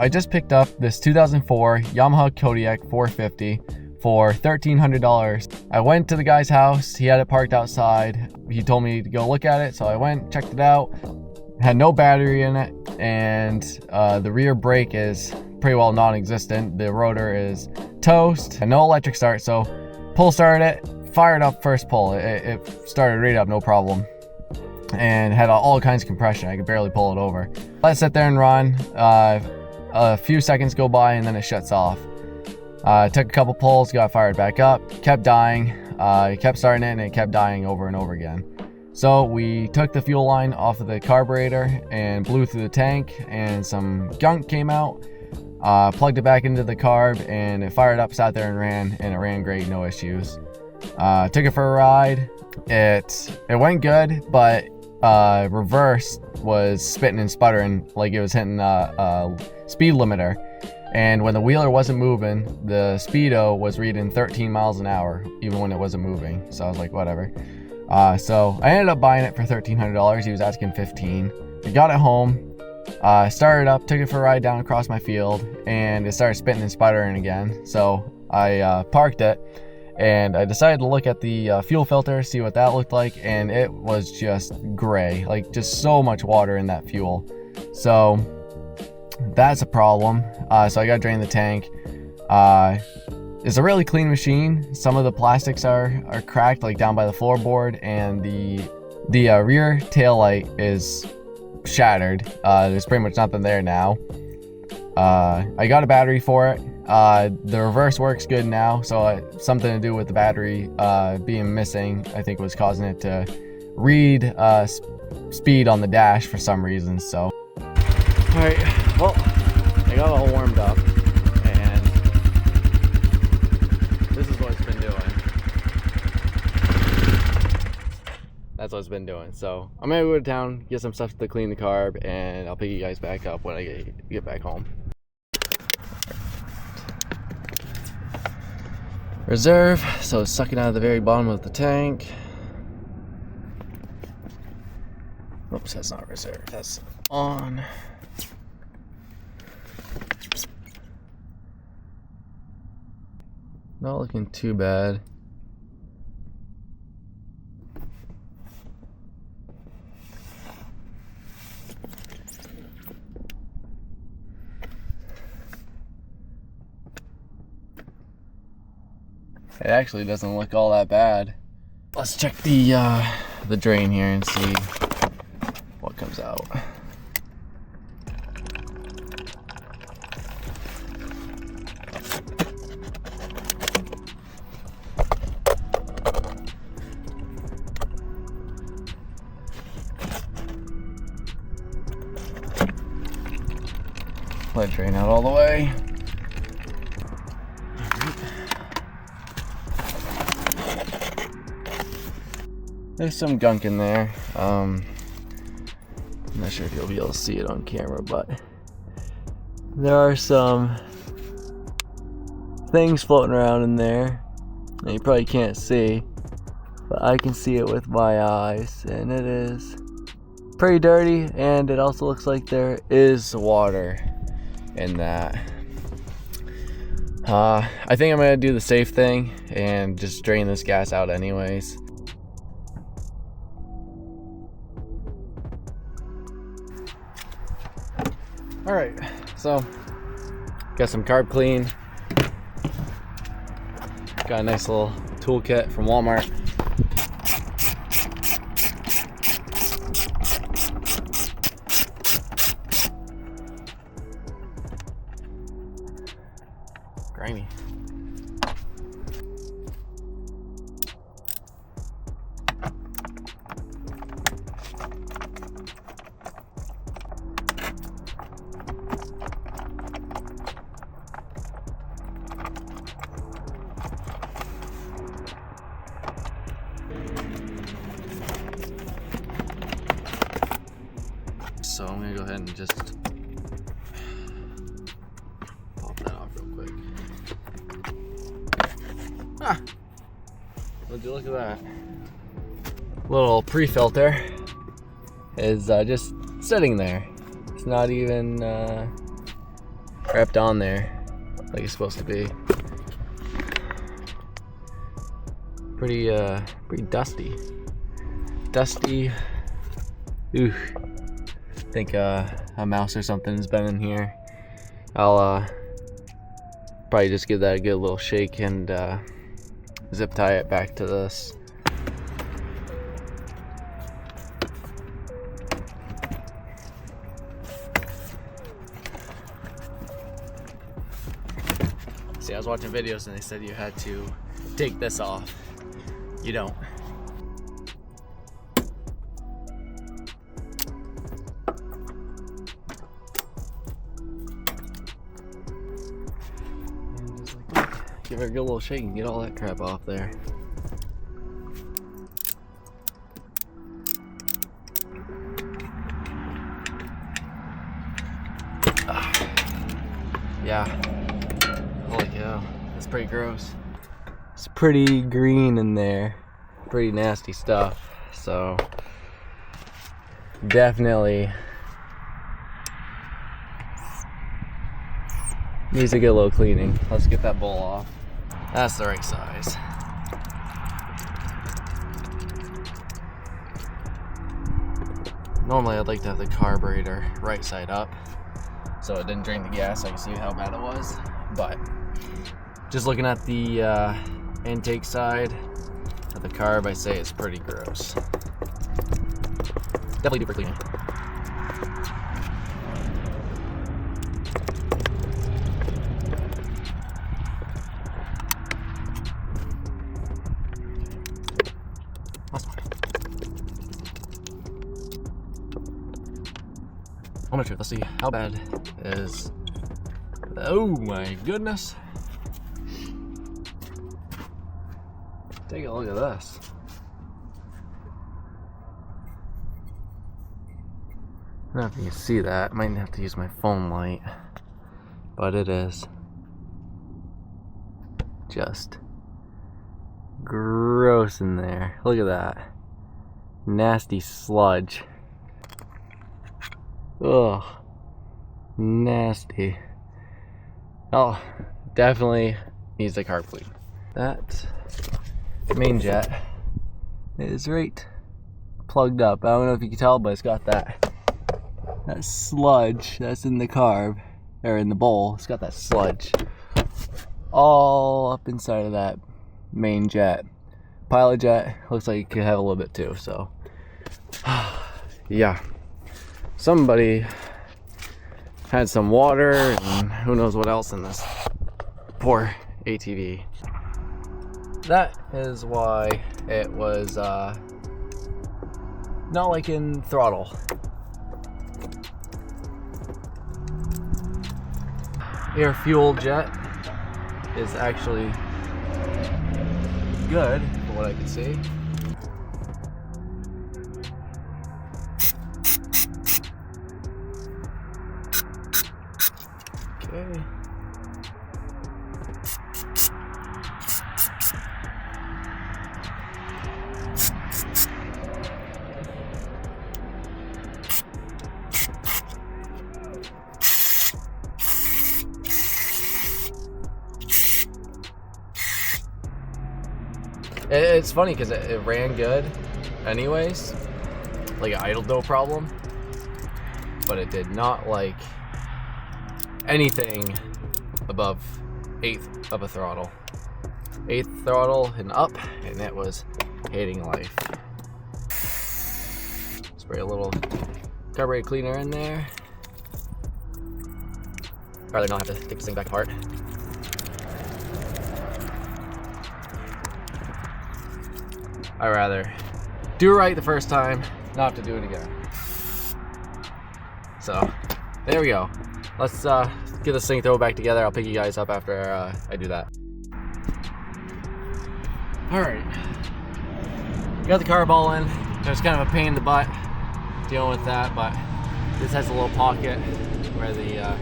I just picked up this 2004 Yamaha Kodiak 450 for $1,300. I went to the guy's house. He had it parked outside. He told me to go look at it, so I went, checked it out. Had no battery in it, and the rear brake is pretty well non-existent. The rotor is toast and no electric start, so pull started it, fired up first pull. It started right up, no problem, and had all kinds of compression. I could barely pull it over. Let it sit there and run. A few seconds go by and then it shuts off. Took a couple pulls, got fired back up, kept dying, kept starting it, and it kept dying over and over again. So we took the fuel line off of the carburetor and blew through the tank, and some gunk came out. Plugged it back into the carb, and it fired up, sat there and it ran great, no issues. Took it for a ride. It went good, but reverse was spitting and sputtering like it was hitting a speed limiter. And when the wheeler wasn't moving, the speedo was reading 13 miles an hour, even when it wasn't moving. So I was like, whatever. So I ended up buying it for $1,300. He was asking $15. I got it home, started up, took it for a ride down across my field, and it started spitting and sputtering again. So I parked it, and I decided to look at the fuel filter, see what that looked like, and it was just gray, like just so much water in that fuel. So that's a problem. So I got to drain the tank. It's a really clean machine. Some of the plastics are cracked, like down by the floorboard, and the rear tail light is shattered. There's pretty much nothing there now. I got a battery for it. The reverse works good now, so something to do with the battery being missing, I think, was causing it to read speed on the dash for some reason. So all right, well, I got it all warmed up, and this is what it's been doing. That's what it's been doing. So I'm gonna go to town, get some stuff to clean the carb, and I'll pick you guys back up when I get back home. Reserve, so it's sucking out of the very bottom of the tank. Oops, that's not reserve, that's on. Not looking too bad. It actually doesn't look all that bad. Let's check the drain here and see what comes out. Let it drain out all the way. There's some gunk in there. I'm not sure if you'll be able to see it on camera, but there are some things floating around in there that you probably can't see, but I can see it with my eyes, and it is pretty dirty, and it also looks like there is water in that. I think I'm gonna do the safe thing and just drain this gas out anyways. All right, so got some carb clean. Got a nice little toolkit from Walmart. Grimy. So I'm gonna go ahead and just pop that off real quick. Ah! Would you look at that? Little pre-filter is just sitting there. It's not even wrapped on there like it's supposed to be. Pretty dusty. Ooh. I think a mouse or something has been in here. I'll probably just give that a good little shake and zip tie it back to this. See, I was watching videos and they said you had to take this off. You don't. And just like that. Give it a good little shake and get all that crap off there. Yeah. Holy cow. That's pretty gross. It's pretty green in there. Pretty nasty stuff. So definitely needs to get a little cleaning. Let's get that bowl off. That's the right size. Normally I'd like to have the carburetor right side up so it didn't drain the gas. I can see how bad it was. But just looking at the intake side of the carb, I say it's pretty gross. Definitely due for cleaning. I'm gonna try. Let's see how bad is. Oh my goodness! Take a look at this. I don't know if you can see that. I might have to use my phone light, but it is just gross in there. Look at that. Nasty sludge. Ugh. Nasty. Oh, definitely needs a carb clean. That main jet is right plugged up. I don't know if you can tell, but it's got that sludge that's in the carb, or in the bowl. It's got that sludge all up inside of that main jet. Pilot jet looks like it could have a little bit too, so yeah. Somebody had some water and who knows what else in this poor ATV. That is why it was not like in throttle. Air fuel jet is actually good from what I can see. Okay. It's funny because it ran good anyways, like it idled no problem, but it did not like anything above 1/8 of a throttle. 1/8 throttle and up, and it was hating life. Spray a little carburetor cleaner in there. I'd rather not have to take this thing back apart. I'd rather do it right the first time, not have to do it again. So, there we go. Let's get this thing, throw it back together. I'll pick you guys up after I do that. Alright. Got the carb all in. There's kind of a pain in the butt dealing with that, but this has a little pocket where the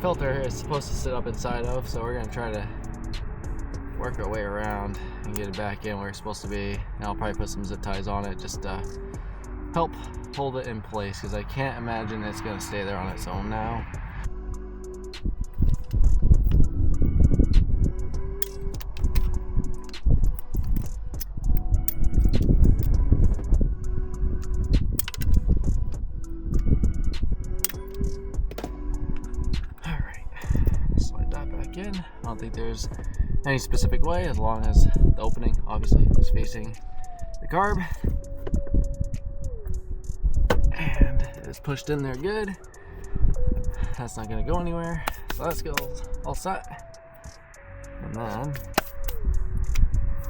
filter is supposed to sit up inside of, so we're going to try to work our way around and get it back in where it's supposed to be. And I'll probably put some zip ties on it just to help hold it in place, because I can't imagine it's going to stay there on its own now. in. I don't think there's any specific way, as long as the opening obviously is facing the carb. And it's pushed in there good. That's not gonna go anywhere. So that's all set. And then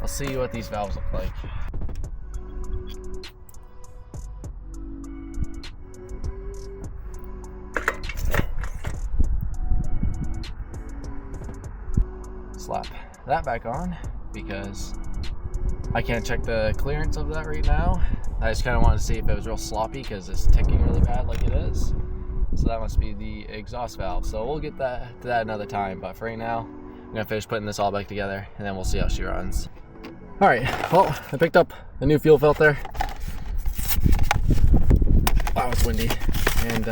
I'll see what these valves look like. Slap that back on because I can't check the clearance of that right now. I just kind of wanted to see if it was real sloppy because it's ticking really bad like it is. So that must be the exhaust valve. So we'll get to that another time. But for right now, I'm gonna finish putting this all back together and then we'll see how she runs. All right, well, I picked up a new fuel filter. Wow, it's windy. And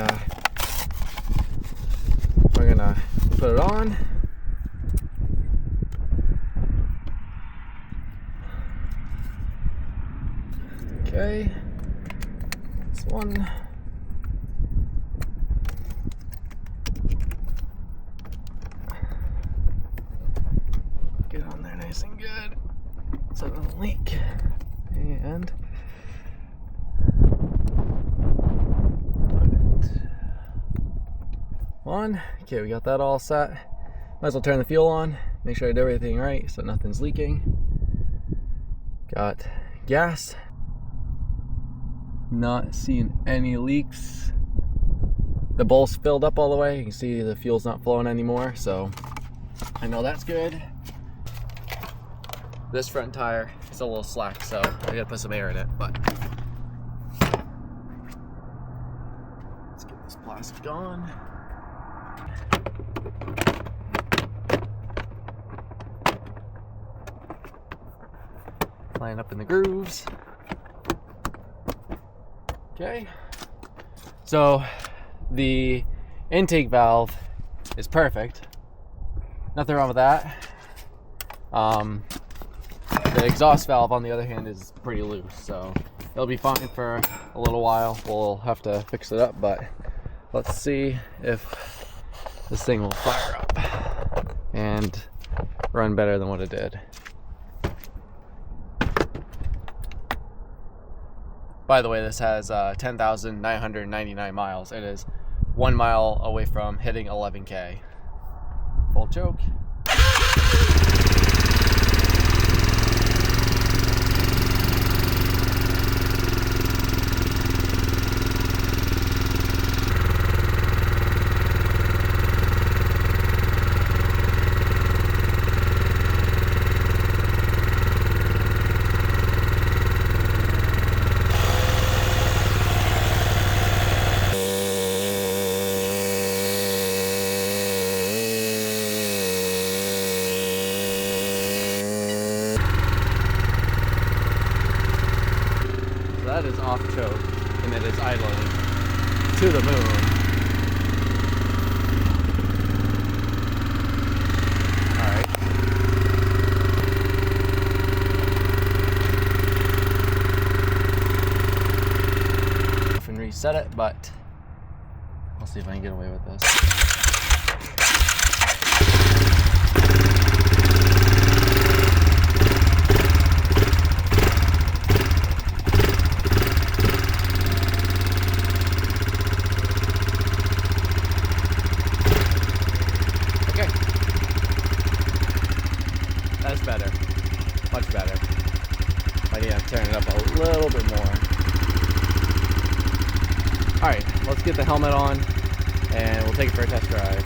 we're gonna put it on. Okay, this one. Get on there nice and good so it doesn't leak. And put it on. Okay, we got that all set. Might as well turn the fuel on, make sure I did everything right so nothing's leaking. Got gas. Not seeing any leaks. The bowl's filled up all the way. You can see the fuel's not flowing anymore, so I know that's good. This front tire is a little slack, so I gotta put some air in it, but let's get this plastic on. Line up in the grooves. Okay, so the intake valve is perfect. Nothing wrong with that. The exhaust valve, on the other hand, is pretty loose, so it'll be fine for a little while. We'll have to fix it up, but let's see if this thing will fire up and run better than what it did. By the way, this has 10,999 miles. It is 1 mile away from hitting 11K. Full choke. That is off choke, and it is idling to the moon. Alright. And reset it, but I'll see if I can get away with this. That's better. Much better. I need to turn it up a little bit more. Alright, let's get the helmet on and we'll take it for a test drive.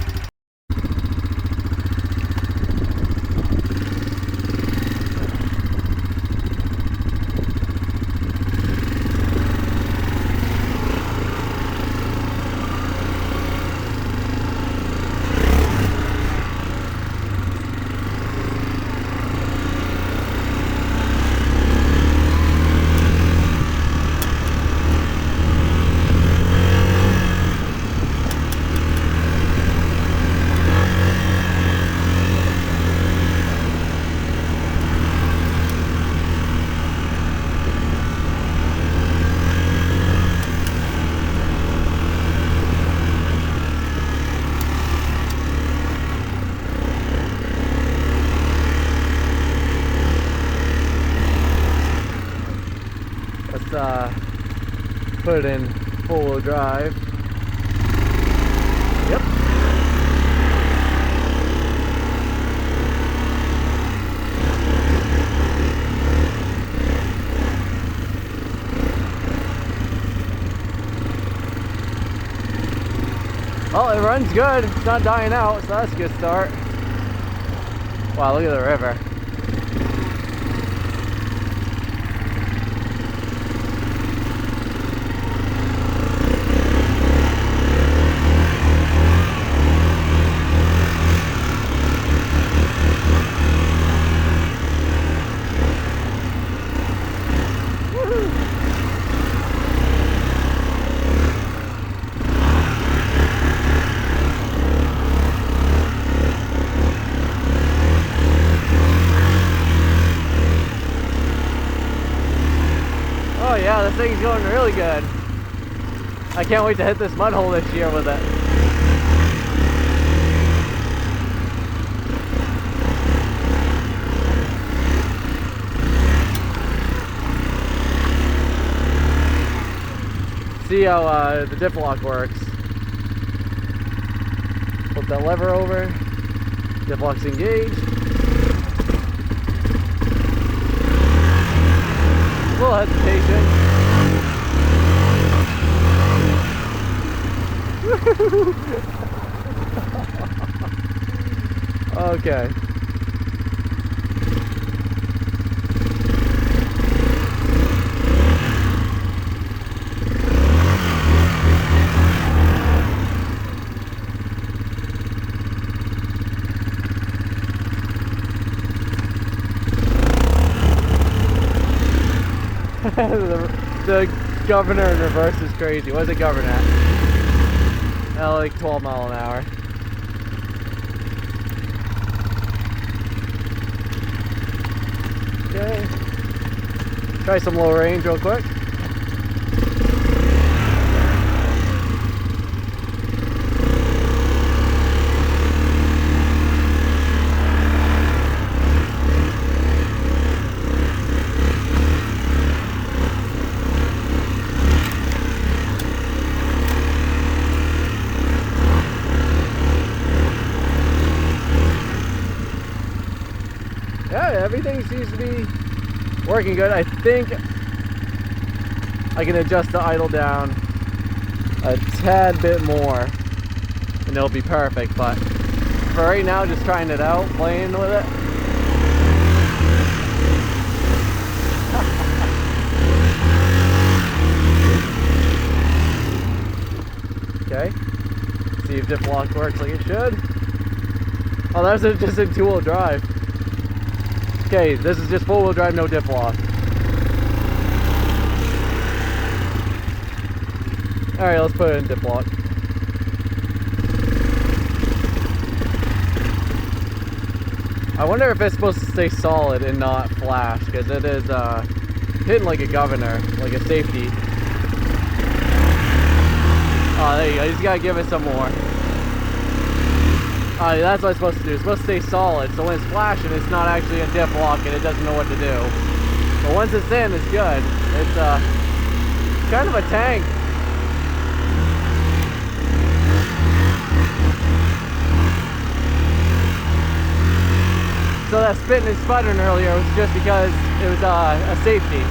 put it in four-wheel drive. Yep. Well, it runs good. It's not dying out, so that's a good start. Wow, look at the river. Oh yeah, this thing's going really good. I can't wait to hit this mud hole this year with it. See how the diff lock works. Flip that lever over. Diff lock's engaged. A little hesitation. Okay. the governor in reverse is crazy. What's the governor at? Like 12 miles an hour. Okay. Try some low range real quick. Yeah, everything seems to be working good. I think I can adjust the idle down a tad bit more and it'll be perfect, but for right now, just trying it out, playing with it. Okay, see if diff lock works like it should. Oh, that's just in two-wheel drive. Okay, this is just four-wheel drive, no diff lock. Alright, let's put it in diff lock. I wonder if it's supposed to stay solid and not flash, because it is hitting like a governor, like a safety. Oh, there you go. You just gotta give it some more. That's what it's supposed to do. It's supposed to stay solid, so when it's flashing, it's not actually a diff lock and it doesn't know what to do. But once it's in, it's good. It's kind of a tank. So that spitting and sputtering earlier was just because it was a safety.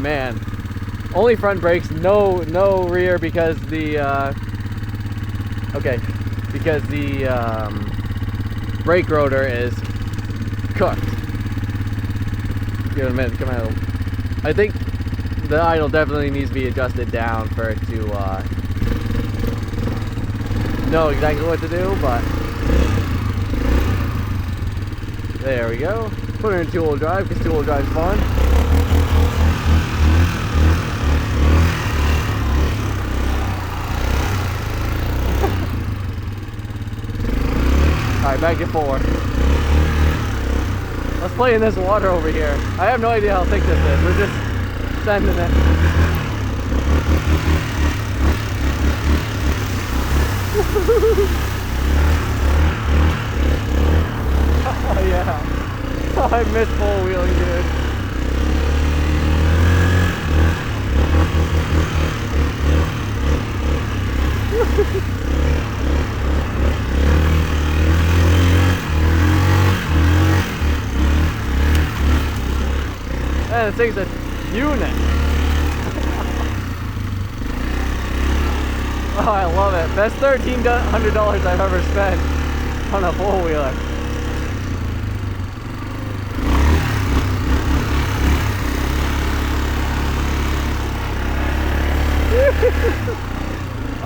Man. Only front brakes, no rear because the because the brake rotor is cooked. Give it a minute, come out. I think the idle definitely needs to be adjusted down for it to know exactly what to do, but there we go. Put it in two-wheel drive because two-wheel drive is fun. Alright, back to four. Let's play in this water over here. I have no idea how thick this is. We're just sending it. Oh yeah. I miss four-wheeling, dude. Man, this thing's a unit. Oh, I love it. Best $1,300 I've ever spent on a four-wheeler.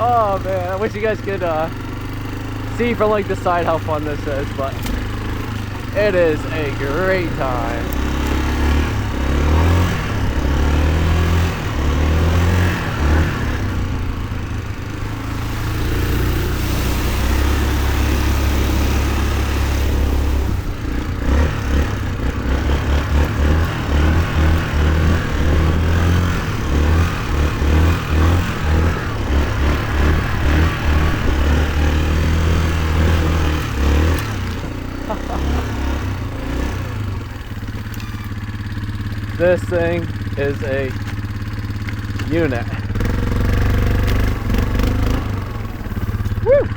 Oh man, I wish you guys could see from like the side how fun this is, but it is a great time. This thing is a unit. Woo!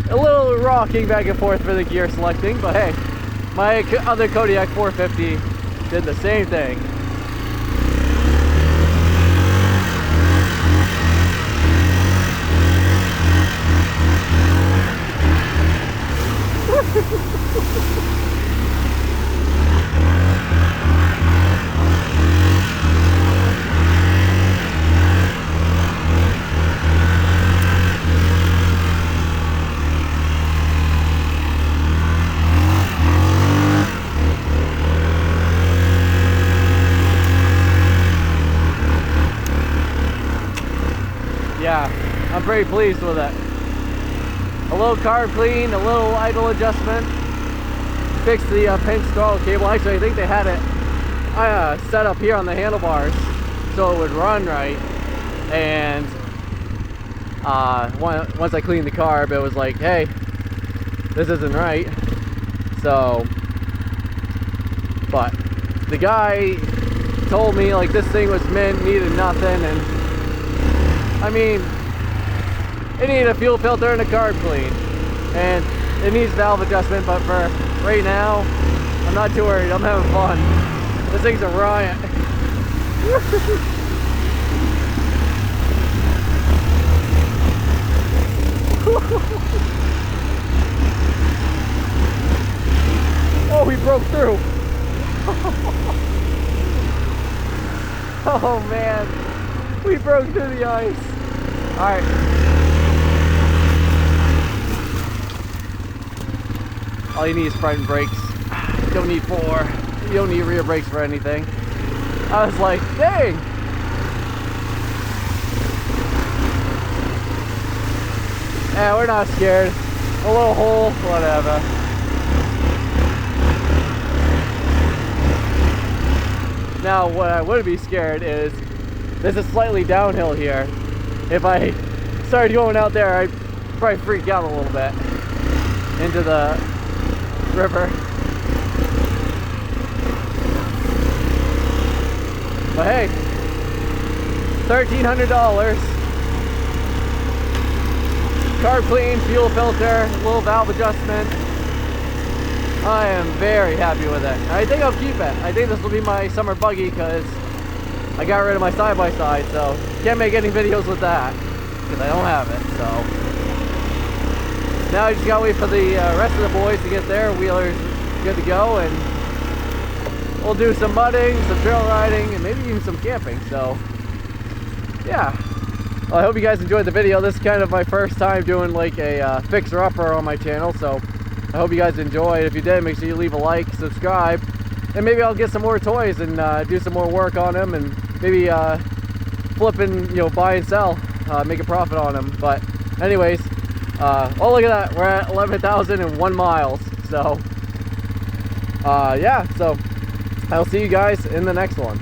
A little rocking back and forth for the gear selecting, but hey, my other Kodiak 450 did the same thing. Yeah, I'm pretty pleased with it. A little carb clean, a little idle adjustment, fixed the pinch throttle cable. Actually, I think they had it set up here on the handlebars so it would run right. And once I cleaned the carb, it was like, hey, this isn't right. So, but the guy told me like this thing was mint, needed nothing, and I mean, it needed a fuel filter and a carb clean, and it needs valve adjustment, but for right now, I'm not too worried. I'm having fun. This thing's a riot. Oh, we broke through. Oh man, we broke through the ice. All right. All you need is front brakes. You don't need four. You don't need rear brakes for anything. I was like, dang. Yeah, we're not scared. A little hole, whatever. Now, what I would be scared is this is slightly downhill here. If I started going out there, I'd probably freak out a little bit into the river. But hey, $1,300. Carb clean, fuel filter, a little valve adjustment. I am very happy with it. I think I'll keep it. I think this will be my summer buggy because I got rid of my side-by-side, so can't make any videos with that because I don't have it. So now I just gotta wait for the rest of the boys to get there. Wheeler's good to go, and we'll do some mudding, some trail riding, and maybe even some camping. So yeah, well, I hope you guys enjoyed the video. This is kind of my first time doing like a fixer-upper on my channel, so I hope you guys enjoyed. If you did, make sure you leave a like, subscribe, and maybe I'll get some more toys and do some more work on them, and maybe flip and, you know, buy and sell, make a profit on them. But anyways, oh, look at that, we're at 11,001 miles. So yeah, so I'll see you guys in the next one.